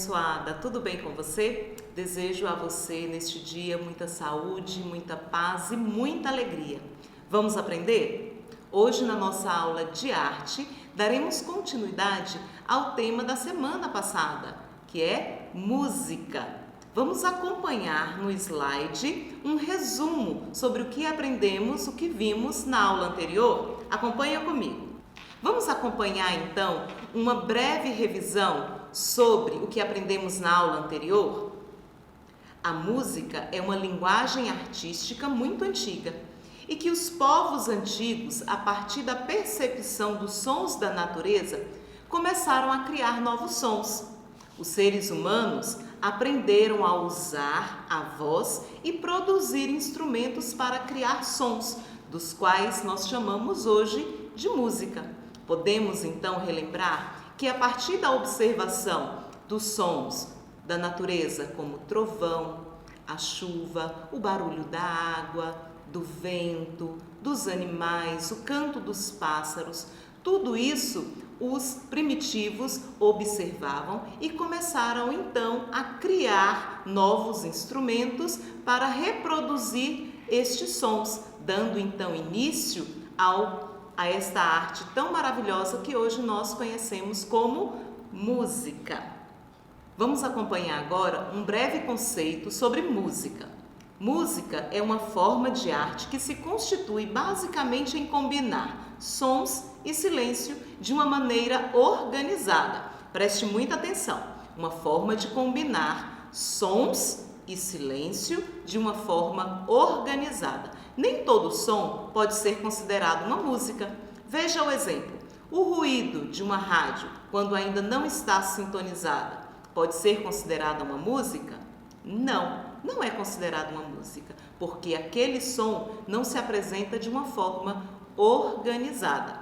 abençoada, tudo bem com você? Desejo a você neste dia muita saúde, muita paz e muita alegria. Vamos aprender? Hoje, na nossa aula de arte, daremos continuidade ao tema da semana passada, que é música. Vamos acompanhar no slide um resumo sobre o que aprendemos, o que vimos na aula anterior. Acompanha comigo. Vamos acompanhar então uma breve revisão sobre o que aprendemos na aula anterior? A música é uma linguagem artística muito antiga e que os povos antigos, a partir da percepção dos sons da natureza, começaram a criar novos sons. Os seres humanos aprenderam a usar a voz e produzir instrumentos para criar sons, dos quais nós chamamos hoje de música. Podemos então relembrar que a partir da observação dos sons da natureza, como o trovão, a chuva, o barulho da água, do vento, dos animais, o canto dos pássaros, tudo isso os primitivos observavam e começaram então a criar novos instrumentos para reproduzir estes sons, dando então início a esta arte tão maravilhosa que hoje nós conhecemos como música. Vamos acompanhar agora um breve conceito sobre música. Música é uma forma de arte que se constitui basicamente em combinar sons e silêncio de uma maneira organizada. Preste muita atenção. Uma forma de combinar sons e silêncio de uma forma organizada. Nem todo som pode ser considerado uma música. Veja o exemplo. O ruído de uma rádio, quando ainda não está sintonizada, pode ser considerada uma música? Não é considerada uma música, porque aquele som não se apresenta de uma forma organizada.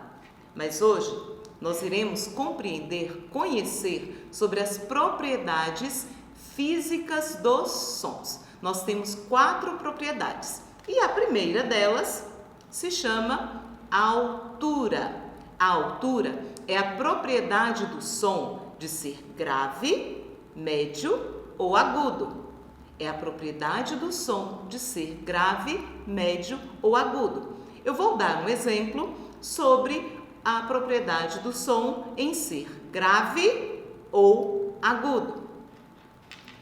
Mas hoje nós iremos compreender, conhecer sobre as propriedades físicas dos sons. Nós temos 4 propriedades. E a primeira delas se chama altura. A altura é a propriedade do som de ser grave, médio ou agudo. É a propriedade do som de ser grave, médio ou agudo. Eu vou dar um exemplo sobre a propriedade do som em ser grave ou agudo.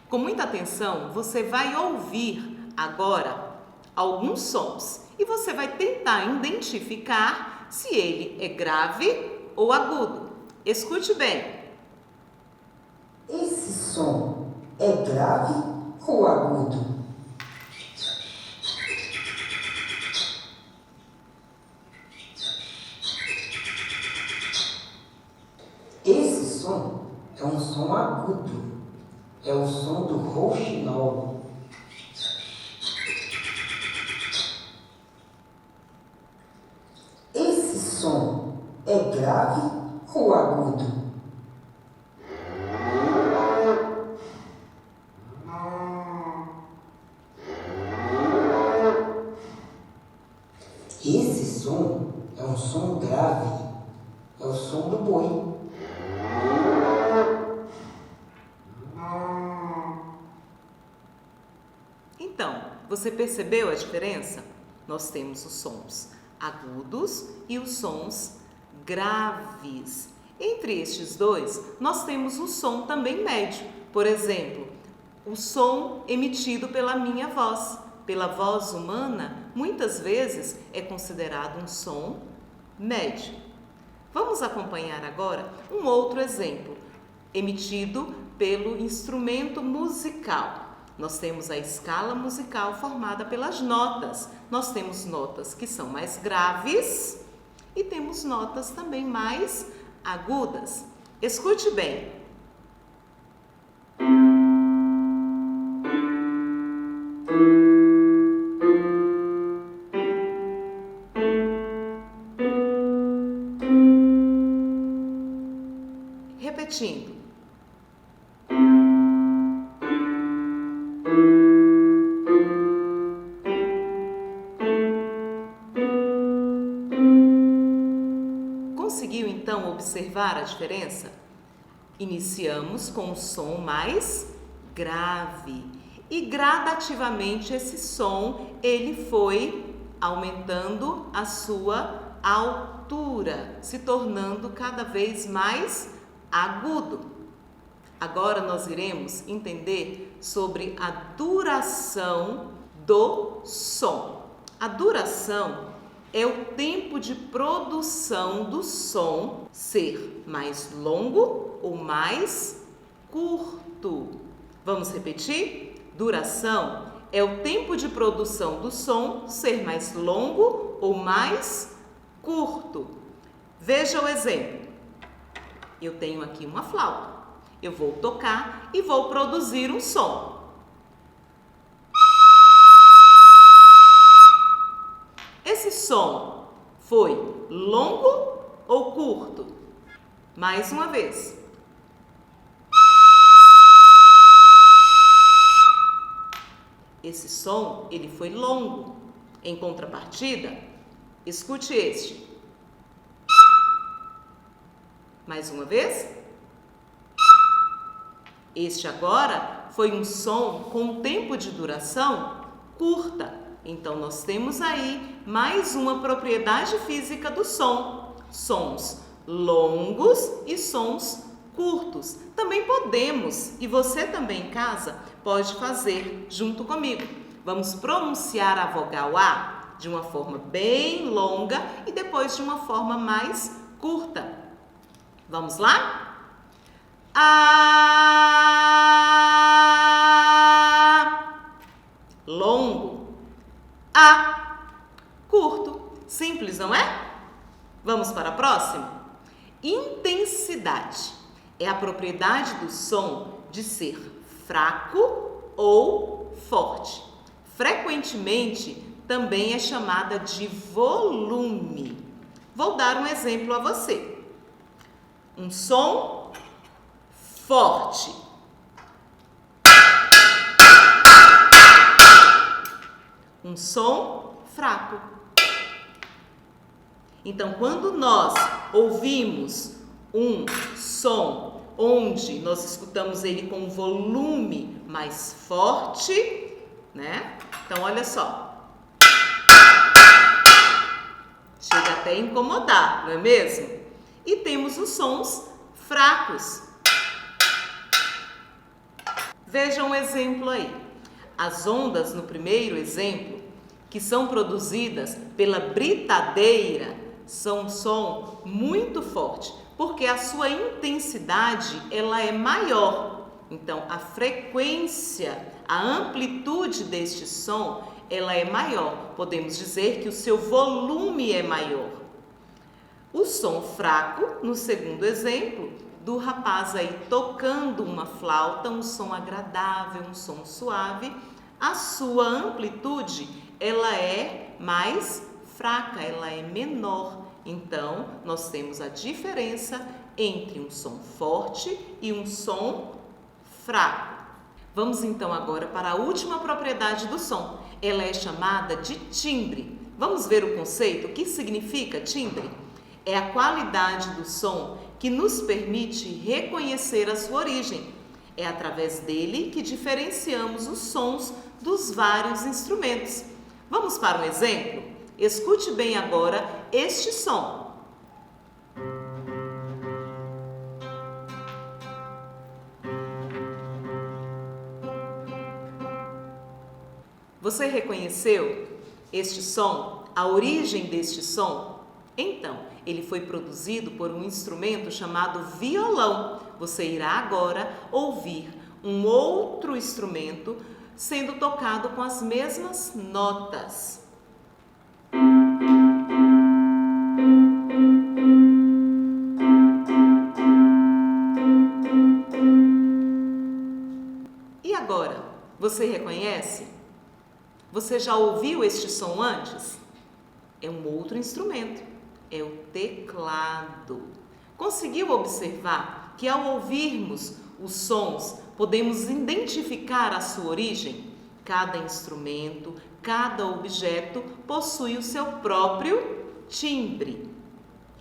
Com muita atenção, você vai ouvir agora alguns sons e você vai tentar identificar se ele é grave ou agudo. Escute bem. Esse som é grave ou agudo? Esse som é um som agudo. É o som do rouxinol. Esse som é grave ou agudo? Esse som é um som grave. É o som do boi. Então, você percebeu a diferença? Nós temos os sons agudos e os sons graves. Entre estes dois, nós temos o som também médio. Por exemplo, o som emitido pela minha voz. Pela voz humana, muitas vezes é considerado um som médio. Vamos acompanhar agora um outro exemplo, emitido pelo instrumento musical. Nós temos a escala musical formada pelas notas. Nós temos notas que são mais graves e temos notas também mais agudas. Escute bem. Repetindo. Conseguiu então observar a diferença? Iniciamos com o som mais grave e gradativamente esse som ele foi aumentando a sua altura, se tornando cada vez mais agudo. Agora nós iremos entender sobre a duração do som. A duração é o tempo de produção do som ser mais longo ou mais curto. Vamos repetir? Duração é o tempo de produção do som ser mais longo ou mais curto. Veja o exemplo. Eu tenho aqui uma flauta. Eu vou tocar e vou produzir um som. Esse som foi longo ou curto? Mais uma vez. Esse som, ele foi longo. Em contrapartida, escute este. Mais uma vez. Este agora foi um som com tempo de duração curta. Então, nós temos aí mais uma propriedade física do som. Sons longos e sons curtos. Também podemos, e você também em casa, pode fazer junto comigo. Vamos pronunciar a vogal A de uma forma bem longa e depois de uma forma mais curta. Vamos lá? A, longo. A, curto. Simples, não é? Vamos para a próxima? Intensidade é a propriedade do som de ser fraco ou forte. Frequentemente, também é chamada de volume. Vou dar um exemplo a você. Um som forte. Um som fraco. Então, quando nós ouvimos um som onde nós escutamos ele com um volume mais forte, né? Então, olha só. Chega até a incomodar, não é mesmo? E temos os sons fracos. Veja um exemplo aí. As ondas no primeiro exemplo, que são produzidas pela britadeira, são um som muito forte, porque a sua intensidade ela é maior. Então, a frequência, a amplitude deste som, ela é maior. Podemos dizer que o seu volume é maior. O som fraco, no segundo exemplo, do rapaz aí tocando uma flauta, um som agradável, um som suave, a sua amplitude, ela é mais fraca, ela é menor. Então, nós temos a diferença entre um som forte e um som fraco. Vamos então agora para a última propriedade do som. Ela é chamada de timbre. Vamos ver o conceito? O que significa timbre? É a qualidade do som que nos permite reconhecer a sua origem. É através dele que diferenciamos os sons dos vários instrumentos. Vamos para um exemplo? Escute bem agora este som. Você reconheceu este som? A origem deste som? Então, ele foi produzido por um instrumento chamado violão. Você irá agora ouvir um outro instrumento sendo tocado com as mesmas notas. E agora, você reconhece? Você já ouviu este som antes? É um outro instrumento, é o teclado. Conseguiu observar que ao ouvirmos os sons, podemos identificar a sua origem? Cada instrumento, cada objeto possui o seu próprio timbre.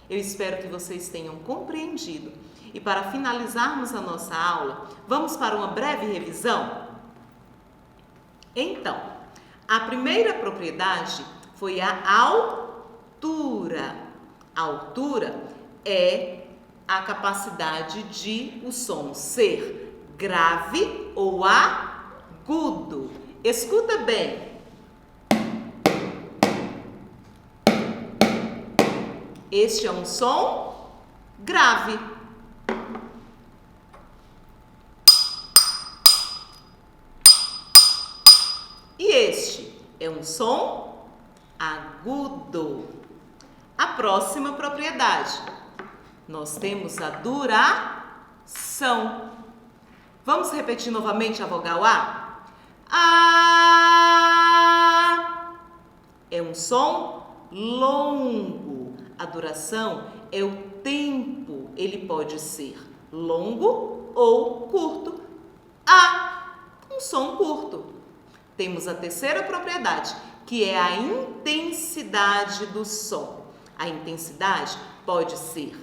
Eu espero que vocês tenham compreendido E para finalizarmos a nossa aula, vamos para uma breve revisão? Então, a primeira propriedade foi a altura. A altura é a capacidade de o som ser grave ou agudo. Escuta bem. Este é um som grave. E este é um som agudo. A próxima propriedade, nós temos a duração. Vamos repetir novamente a vogal A? A é um som longo. A duração é o tempo. Ele pode ser longo ou curto. A, um som curto. Temos a terceira propriedade, que é a intensidade do som. A intensidade pode ser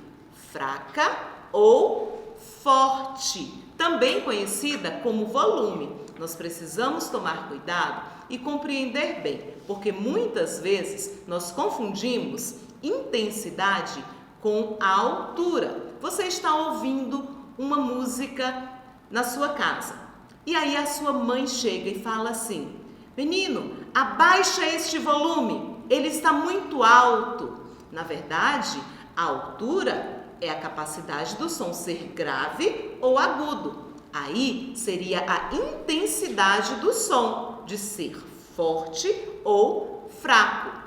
fraca ou forte, também conhecida como volume. Nós precisamos tomar cuidado e compreender bem, porque muitas vezes nós confundimos intensidade com a altura. Você está ouvindo uma música na sua casa e aí a sua mãe chega e fala assim: menino, abaixa este volume, ele está muito alto. Na verdade, a altura é a capacidade do som ser grave ou agudo. Aí seria a intensidade do som, de ser forte ou fraco.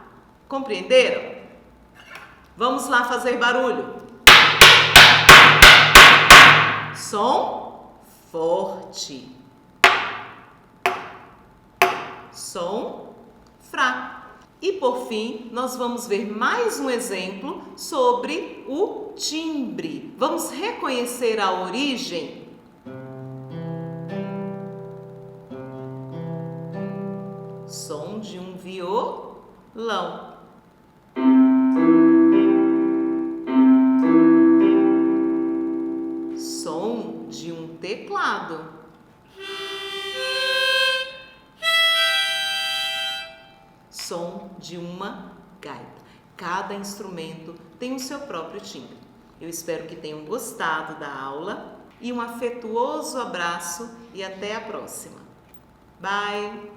Compreenderam? Vamos lá fazer barulho. Som forte. Som fraco. E por fim, nós vamos ver mais um exemplo sobre o timbre. Vamos reconhecer a origem? Som de um violão. Som de um teclado. Som de uma gaita. Cada instrumento tem o seu próprio timbre. Eu espero que tenham gostado da aula e um afetuoso abraço e até a próxima. Bye!